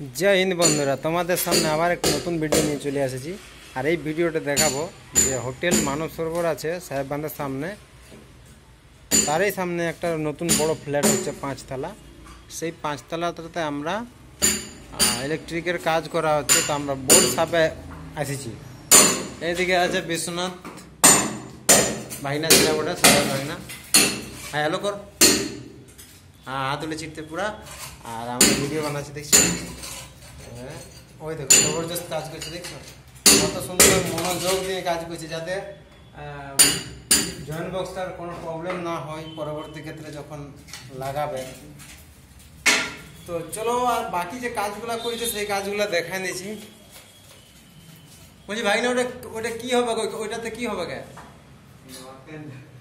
जय हिंद बंधुरा तुम्हारे सामने आबार एक नतून भिडियो नहीं चले एसेছি और ये भिडियोटे देखाबो जे होटेल मानव सरोवर आछे साहेबबांधेर सामने तारই सामने एक नतून बड़ो फ्लैट होच्छे 5 तला सेई 5 तलाते आमरा इलेक्ट्रिकेर काज करा होच्छे तो आमरा बोर्ड सापे एसेছি एदिके आछे विश्वनाथ भाईना छिला बोटा साहेब भाईना हाय हेलो कर हाथ तुले चिटते पूरा और आमरा भिडियो बानाচ্ছি देखছি ওই দেখো জবরদস্ত কাজ করছে দেখছো কত সুন্দর মনোযোগ দিয়ে কাজ করছে যাতে জয়েন্ট বক্সটার কোনো প্রবলেম না হয় পরবর্তী ক্ষেত্রে যখন লাগাবে। তো চলো আর বাকি যে কাজগুলো করেছে সেই কাজগুলো দেখাই দিয়েছি। বলছি ভাই না ওটা ওটা কি হবে ওইটাতে কি হবে কে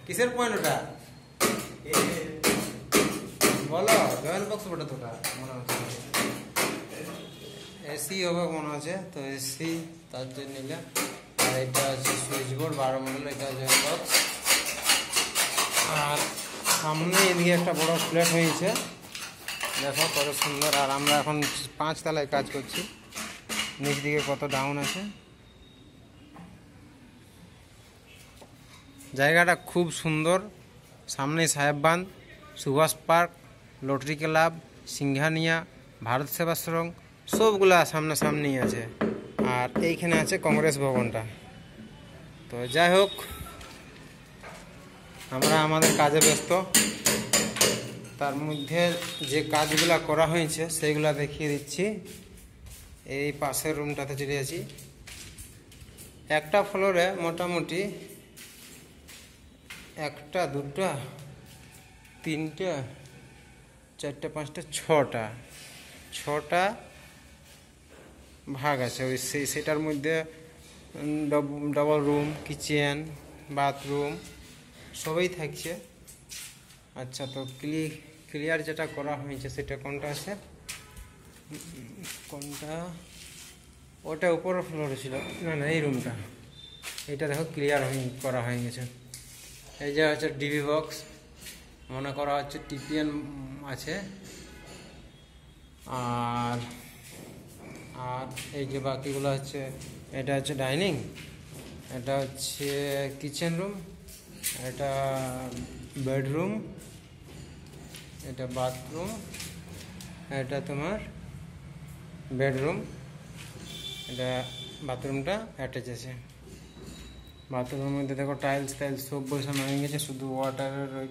কিসের পয়েন্ট ওটা বলো জয়েন্ট বক্স ওটা তোটা মনে হচ্ছে एसी होगा मन है तो एसी तार जो निले और এটা আছে সুইচ বোর্ড 12 মডেল এটা জয়েন্ট বক্স আর সামনে এদিকে একটা বড় ফ্ল্যাট হয়েছে দেখো কত সুন্দর। আর আমরা এখন 5 তলায় কাজ করছি নিচ দিকে কত ডাউন আছে জায়গাটা খুব সুন্দর সামনে Sahebbandh Subhash park lottery club Singhania Bharat Sevashram सबगुला सामने सामने ही आछे और এইখানে আছে কংগ্রেস ভবনটা। তো যাই হোক আমরা আমাদের কাজে ব্যস্ত তার মধ্যে যে কাজগুলো করা হয়েছে সেগুলো দেখিয়ে দিচ্ছি। এই পাশের রুমটাতে চলে যাচ্ছি একটা ফ্লোরে মোটামুটি একটা দুটো তিনটা চারটা পাঁচটা ছটা भाग আছে ওই সেটার মধ্যে ডাবল রুম কিচেন বাথরুম সবই থাকছে। আচ্ছা তো ক্লিয়ার যেটা করা হয়েছে সেটা কোনটা আছে কোনটা ওটা উপর ফ্লোরে ছিল না না এই রুমটা এটা দেখো ক্লিয়ার করা হয়ে গেছে। এই যে হচ্ছে ডিবি বক্স মনে করা হচ্ছে টিপিএন আছে আর আর এই যে বাকিগুলো হচ্ছে এটা হচ্ছে ডাইনিং এটা হচ্ছে কিচেন রুম এটা বেডরুম এটা বাথরুম এটা তোমার বেডরুম এটা বাথরুমটা অ্যাটাচ আছে। বাথরুমের মধ্যে দেখো টাইলস সব বসানো হয়ে গেছে শুধু ওয়াটারের ওই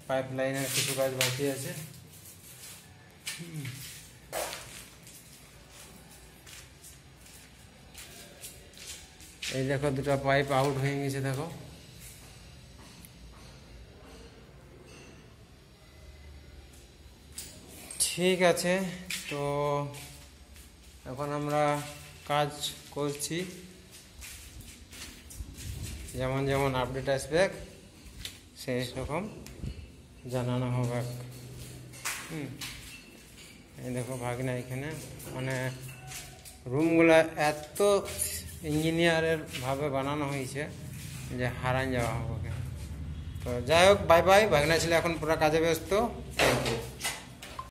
পাইপ লাইনের কিছু কাজ বাকি আছে। এই দেখো দুটো পাইপ আউট হয়ে গেছে দেখো ঠিক আছে। তো এখন আমরা কাজ করছি যেমন যেমন আপডেট আসবে সেই রকম জানানো হবে। এই দেখো ভাগনা এখানে মানে রুমগুলা এত ইঞ্জিনিয়ারের ভাবে বানানো হয়েছে যে হারান যাওয়া হবে। তো যাই হোক বাই বাই ভাগনা ছিল এখন পুরো কাজে ব্যস্ত। Thank you.